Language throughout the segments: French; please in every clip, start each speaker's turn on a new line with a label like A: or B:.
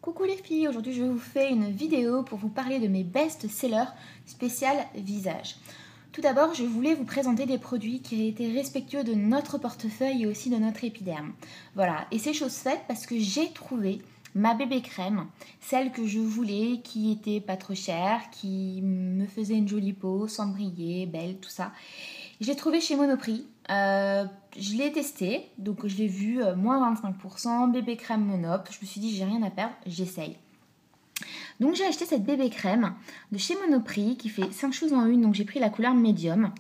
A: Coucou les filles, aujourd'hui je vous fais une vidéo pour vous parler de mes best-sellers spécial visage. Tout d'abord, je voulais vous présenter des produits qui étaient respectueux de notre portefeuille et aussi de notre épiderme. Voilà, et c'est chose faite parce que j'ai trouvé ma bébé crème, celle que je voulais, qui était pas trop chère, qui me faisait une jolie peau, sans briller, belle, tout ça. Je l'ai trouvé chez Monoprix. Je l'ai testé, donc je l'ai vu moins 25%, bébé crème Monop. Je me suis dit, j'ai rien à perdre, j'essaye. Donc j'ai acheté cette bébé crème de chez Monoprix qui fait 5 choses en une. Donc j'ai pris la couleur médium.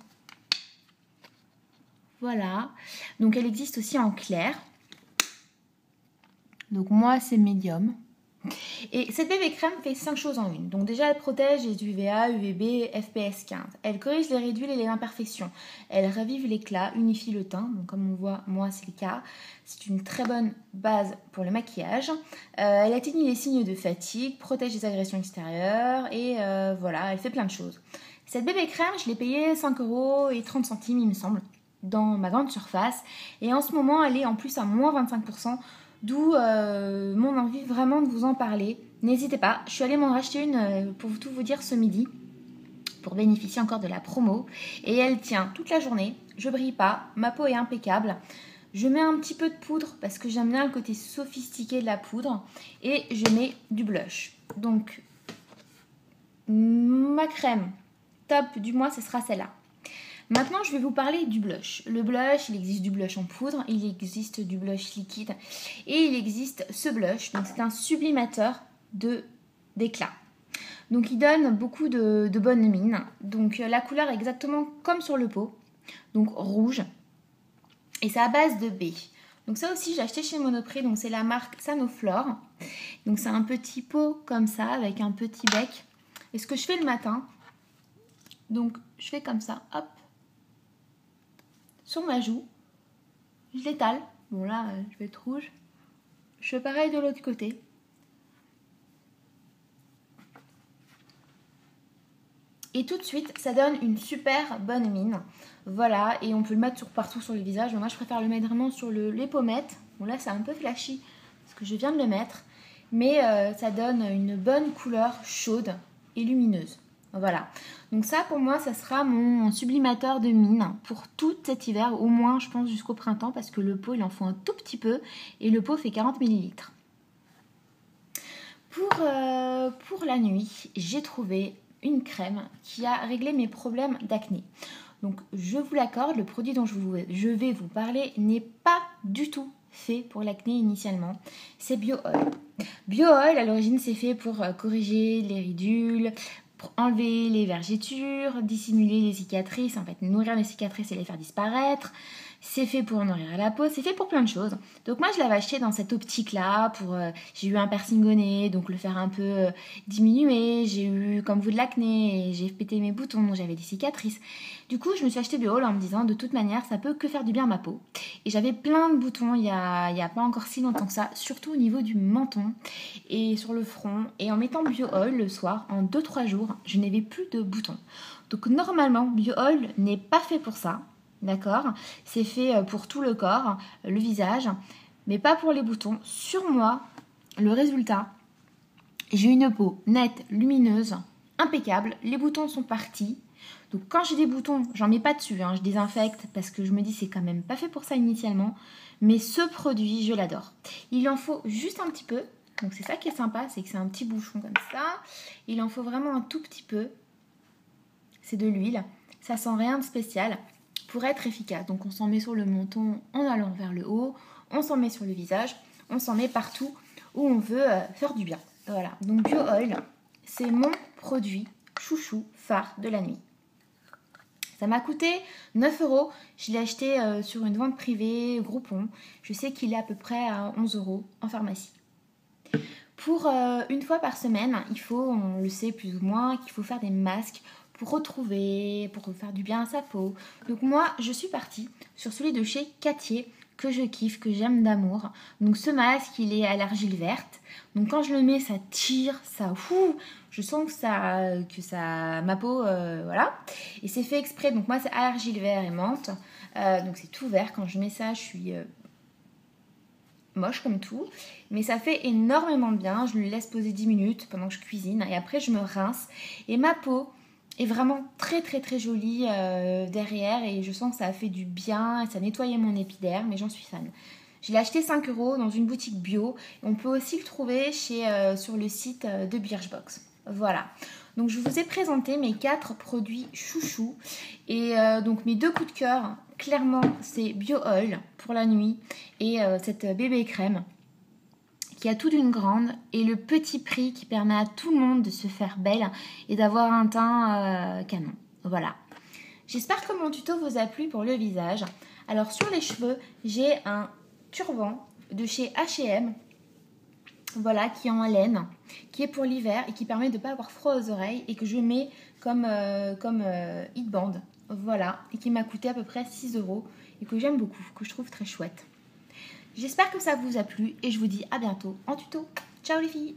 A: Voilà. Donc elle existe aussi en clair. Donc moi c'est médium. Et cette bébé crème fait 5 choses en une. Donc déjà, elle protège les UVA, UVB, FPS 15. Elle corrige les ridules et les imperfections. Elle ravive l'éclat, unifie le teint. Donc comme on voit, moi c'est le cas. C'est une très bonne base pour le maquillage. Elle atténue les signes de fatigue, protège les agressions extérieures et voilà, elle fait plein de choses. Cette bébé crème, je l'ai payée 5,30 €, il me semble, dans ma grande surface. Et en ce moment, elle est en plus à moins 25%. D'où mon envie vraiment de vous en parler. N'hésitez pas, je suis allée m'en racheter une pour tout vous dire ce midi, pour bénéficier encore de la promo. Et elle tient toute la journée, je brille pas, ma peau est impeccable. Je mets un petit peu de poudre parce que j'aime bien le côté sophistiqué de la poudre. Et je mets du blush. Donc, ma crème top du mois, ce sera celle-là. Maintenant, je vais vous parler du blush. Le blush, il existe du blush en poudre, il existe du blush liquide et il existe ce blush. Donc, c'est un sublimateur d'éclat. Donc, il donne beaucoup de bonne mine. Donc, la couleur est exactement comme sur le pot. Donc, rouge. Et c'est à base de baie. Donc, ça aussi, j'ai acheté chez Monoprix. Donc, c'est la marque Sanoflore. Donc, c'est un petit pot comme ça avec un petit bec. Et ce que je fais le matin, donc, je fais comme ça, hop. Sur ma joue, je l'étale. Bon là, je vais être rouge. Je fais pareil de l'autre côté. Et tout de suite, ça donne une super bonne mine. Voilà, et on peut le mettre partout sur le visage. Moi, je préfère le mettre vraiment sur les pommettes. Bon là, c'est un peu flashy parce que je viens de le mettre. Mais ça donne une bonne couleur chaude et lumineuse. Voilà, donc ça pour moi ça sera mon sublimateur de mine pour tout cet hiver, au moins je pense jusqu'au printemps, parce que le pot il en faut un tout petit peu et le pot fait 40 ml. Pour la nuit, j'ai trouvé une crème qui a réglé mes problèmes d'acné. Donc je vous l'accorde, le produit dont je vais vous parler n'est pas du tout fait pour l'acné initialement, c'est Bio Oil. Bio Oil à l'origine c'est fait pour corriger les ridules, pour enlever les vergetures, dissimuler les cicatrices, en fait nourrir les cicatrices et les faire disparaître. C'est fait pour nourrir la peau, c'est fait pour plein de choses. Donc moi je l'avais acheté dans cette optique-là, j'ai eu un piercing au nez, donc le faire un peu diminuer. J'ai eu comme vous de l'acné, et j'ai pété mes boutons, donc j'avais des cicatrices. Du coup je me suis acheté Bio Oil en me disant de toute manière ça peut que faire du bien à ma peau. Et j'avais plein de boutons il y a pas encore si longtemps que ça, surtout au niveau du menton et sur le front. Et en mettant Bio Oil le soir, en 2-3 jours, je n'avais plus de boutons. Donc normalement Bio Oil n'est pas fait pour ça. D'accord, c'est fait pour tout le corps, le visage, mais pas pour les boutons. Sur moi, le résultat, j'ai une peau nette, lumineuse, impeccable. Les boutons sont partis. Donc quand j'ai des boutons, j'en mets pas dessus, je désinfecte parce que je me dis c'est quand même pas fait pour ça initialement. Mais ce produit, je l'adore. Il en faut juste un petit peu. Donc c'est ça qui est sympa, c'est que c'est un petit bouchon comme ça. Il en faut vraiment un tout petit peu. C'est de l'huile. Ça sent rien de spécial. Pour être efficace. Donc on s'en met sur le menton en allant vers le haut, on s'en met sur le visage, on s'en met partout où on veut faire du bien. Voilà, donc Bio Oil, c'est mon produit chouchou phare de la nuit. Ça m'a coûté 9 €. Je l'ai acheté sur une vente privée, Groupon. Je sais qu'il est à peu près à 11 € en pharmacie. Pour une fois par semaine, il faut, on le sait plus ou moins, qu'il faut faire des masques pour retrouver, pour faire du bien à sa peau. Donc moi, je suis partie sur celui de chez Cattier, que je kiffe, que j'aime d'amour. Donc ce masque, il est à l'argile verte. Donc quand je le mets, ça tire, ça je sens que ma peau, voilà. Et c'est fait exprès, donc moi c'est à l'argile vert et menthe. Donc c'est tout vert, quand je mets ça, je suis moche comme tout, mais ça fait énormément de bien. Je le laisse poser 10 minutes pendant que je cuisine et après je me rince. Et ma peau est vraiment très très très jolie derrière et je sens que ça a fait du bien, ça a nettoyé mon épiderme mais j'en suis fan. Je l'ai acheté 5 € dans une boutique bio. On peut aussi le trouver sur le site de Birchbox. Voilà. Donc je vous ai présenté mes 4 produits chouchous. Et donc mes 2 coups de cœur, clairement, c'est Bio Oil pour la nuit et cette bébé crème qui a tout d'une grande et le petit prix qui permet à tout le monde de se faire belle et d'avoir un teint canon. Voilà. J'espère que mon tuto vous a plu pour le visage. Alors sur les cheveux, j'ai un turban de chez H&M, voilà, qui est en laine, qui est pour l'hiver et qui permet de ne pas avoir froid aux oreilles et que je mets comme heatband, voilà, et qui m'a coûté à peu près 6 € et que j'aime beaucoup, que je trouve très chouette. J'espère que ça vous a plu et je vous dis à bientôt en tuto. Ciao les filles!